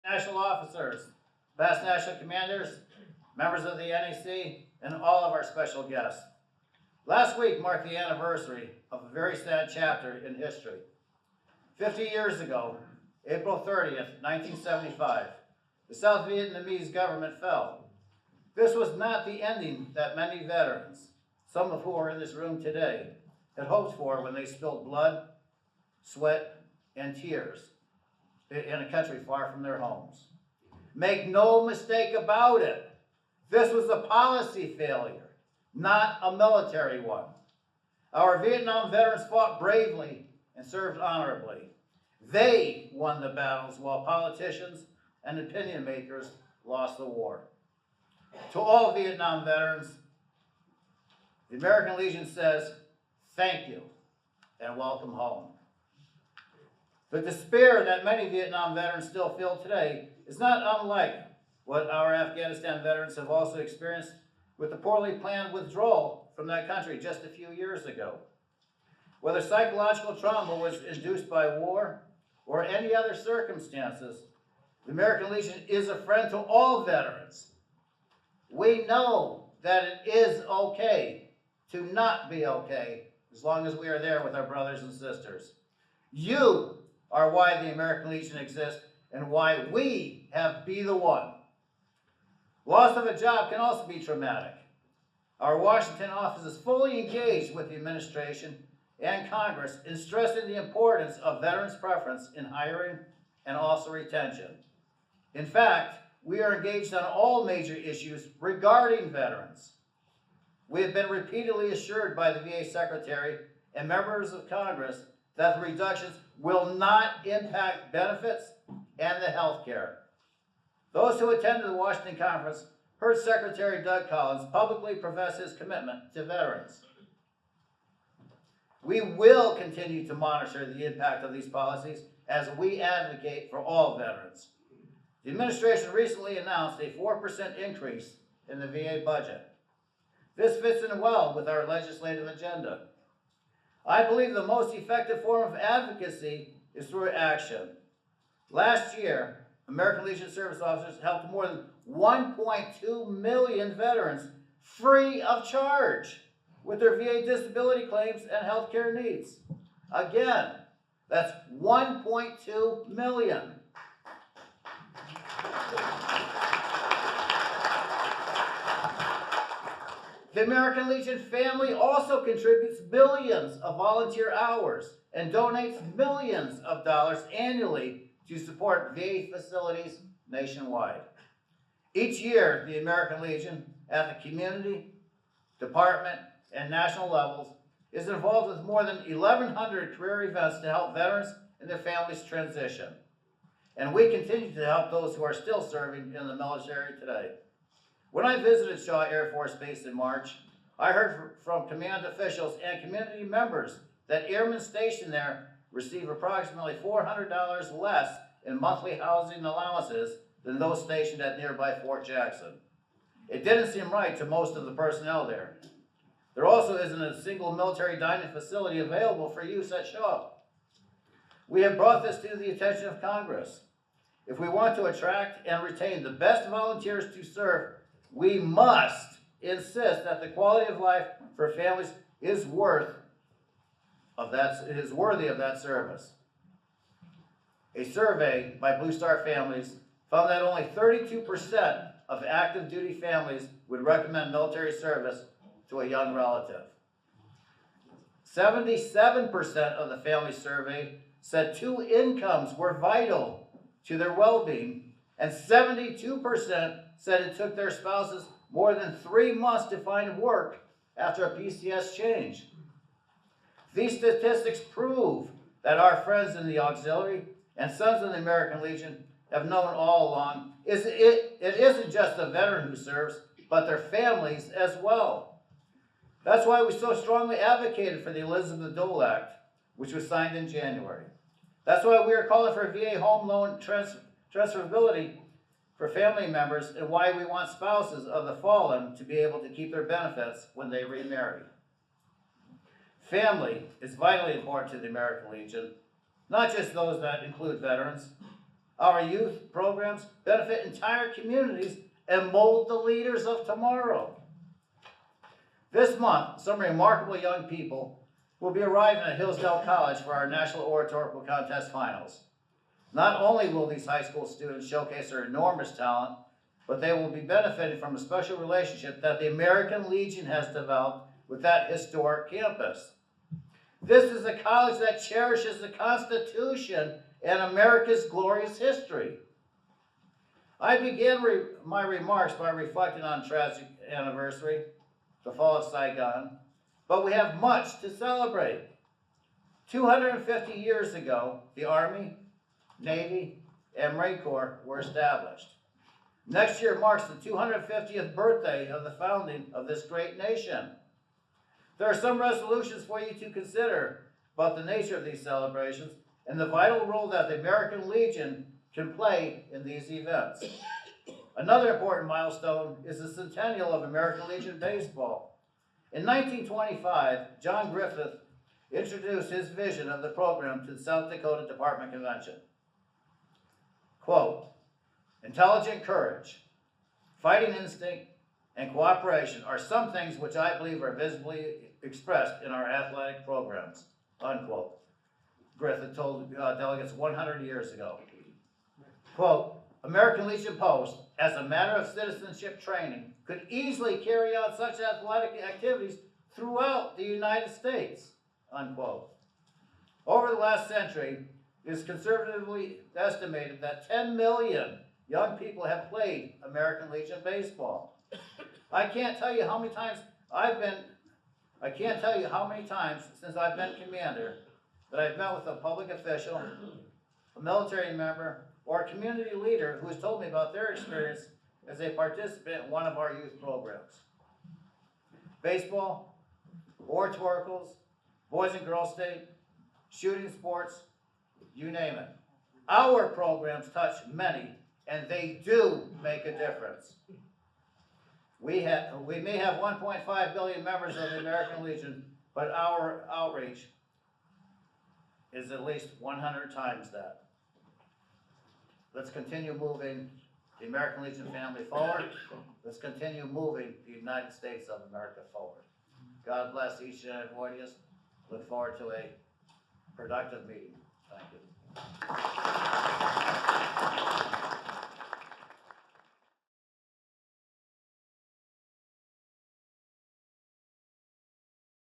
national officers, past national commanders, members of the NEC, and all of our special guests. Last week marked the anniversary of a very sad chapter in history. 50 years ago, April 30th, 1975, the South Vietnamese government fell. This was not the ending that many veterans, some of whom are in this room today, had hoped for when they spilled blood, sweat, and tears in a country far from their homes. Make no mistake about it, this was a policy failure, not a military one. Our Vietnam veterans fought bravely and served honorably. They won the battles while politicians and opinion makers lost the war. To all Vietnam veterans, the American Legion says, thank you and welcome home. The despair that many Vietnam veterans still feel today is not unlike what our Afghanistan veterans have also experienced with the poorly planned withdrawal from that country just a few years ago. Whether psychological trauma was induced by war or any other circumstances, the American Legion is a friend to all veterans. We know that it is okay to not be okay as long as we are there with our brothers and sisters. You are why the American Legion exists and why we have Be the One. Loss of a job can also be traumatic. Our Washington office is fully engaged with the administration and Congress in stressing the importance of veterans' preference in hiring and also retention. In fact, we are engaged on all major issues regarding veterans. We have been repeatedly assured by the VA Secretary and members of Congress that the reductions will not impact benefits and the health care. Those who attended the Washington conference heard Secretary Doug Collins publicly profess his commitment to veterans. We will continue to monitor the impact of these policies as we advocate for all veterans. The administration recently announced a 4% increase in the VA budget. This fits in well with our legislative agenda. I believe the most effective form of advocacy is through action. Last year, American Legion service officers helped more than 1.2 million veterans free of charge with their VA disability claims and health care needs. Again, that's 1.2 million. The American Legion family also contributes billions of volunteer hours and donates millions of dollars annually to support VA facilities nationwide. Each year, the American Legion at the community, department, and national levels is involved with more than 1,100 career events to help veterans and their families transition. And we continue to help those who are still serving in the military today. When I visited Shaw Air Force Base in March, I heard from command officials and community members that airmen stationed there receive approximately $400 less in monthly housing allowances than those stationed at nearby Fort Jackson. It didn't seem right to most of the personnel there. There also isn't a single military dining facility available for use at Shaw. We have brought this to the attention of Congress. If we want to attract and retain the best volunteers to serve, we must insist that the quality of life for families is worthy of that service. A survey by Blue Star Families found that only 32% of active duty families would recommend military service to a young relative. 77% of the families surveyed said 2 incomes were vital to their well-being, and 72% said it took their spouses more than 3 months to find work after a PCS change. These statistics prove that our friends in the auxiliary and Sons of the American Legion have known all along it isn't just the veteran who serves, but their families as well. That's why we so strongly advocated for the Elizabeth Dole Act, which was signed in January. That's why we are calling for VA home loan transferability for family members, and why we want spouses of the fallen to be able to keep their benefits when they remarry. Family is vitally important to the American Legion, not just those that include veterans. Our youth programs benefit entire communities and mold the leaders of tomorrow. This month, some remarkable young people will be arriving at Hillsdale College for our National Oratorical Contest Finals. Not only will these high school students showcase their enormous talent, but they will be benefiting from a special relationship that the American Legion has developed with that historic campus. This is a college that cherishes the Constitution and America's glorious history. I began my remarks by reflecting on tragic anniversary, the fall of Saigon, but we have much to celebrate. 250 years ago, the Army, Navy, and Marine Corps were established. Next year marks the 250th birthday of the founding of this great nation. There are some resolutions for you to consider about the nature of these celebrations and the vital role that the American Legion can play in these events. Another important milestone is the centennial of American Legion baseball. In 1925, John Griffith introduced his vision of the program to the South Dakota Department Convention. Quote, intelligent courage, fighting instinct, and cooperation are some things which I believe are visibly expressed in our athletic programs, unquote. Griffith told delegates 100 years ago. Quote, American Legion Post, as a matter of citizenship training, could easily carry out such athletic activities throughout the United States, unquote. Over the last century, it is conservatively estimated that 10 million young people have played American Legion baseball. I can't tell you how many times since I've been commander that I've met with a public official, a military member, or a community leader who has told me about their experience as a participant in one of our youth programs. Baseball, oratoricals, Boys and Girls State, shooting sports, you name it. Our programs touch many, and they do make a difference. We may have 1.5 billion members of the American Legion, but our outreach is at least 100 times that. Let's continue moving the American Legion family forward. Let's continue moving the United States of America forward. God bless each and every one of us. Look forward to a productive meeting. Thank you.